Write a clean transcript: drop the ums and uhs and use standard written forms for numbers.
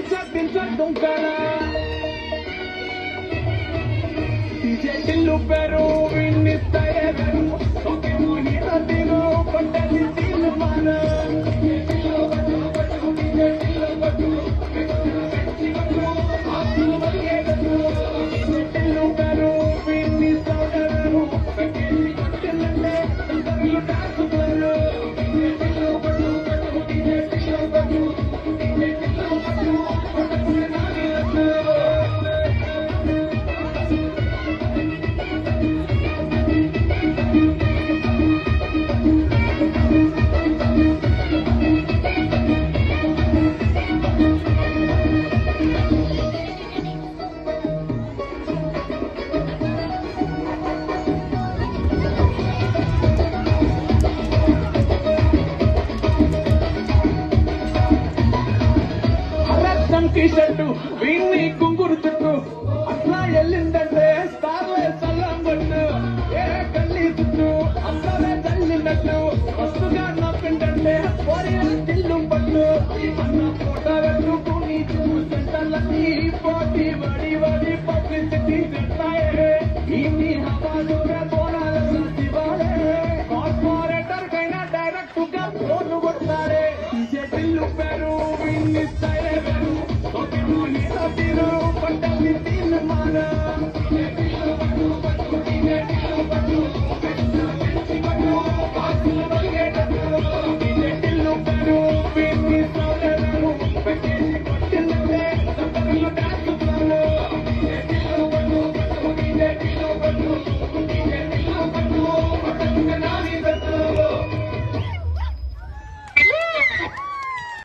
Don't DJ Tillu Peru in this time, talking more here, Dino, but that is in the manner. Tillu Peru in this T-shirt వీణి కుంగురుతుట్టు అట్లా ఎల్లిందంటే స్టార్లే సల్లం కొట్టు ఏ కళ్ళి చుట్టూ అసలే చల్లినట్టు వస్తుగా నప్పిందంటే పోరిన తిల్లు పట్టు అన్న ఫోటో పెట్టుకుని చూసంటలన్నీ పోటీ వడి వడి పబ్లిసిటీ చెప్తాయే ఈ మీ హవాలుగా పోరాల శివాలే కార్పొరేటర్ కైనా డైరెక్ట్ గా ఫోన్ కొడతారే టిల్లు పేరు విన్నిస్తాయే Talking money, but that we feel the matter.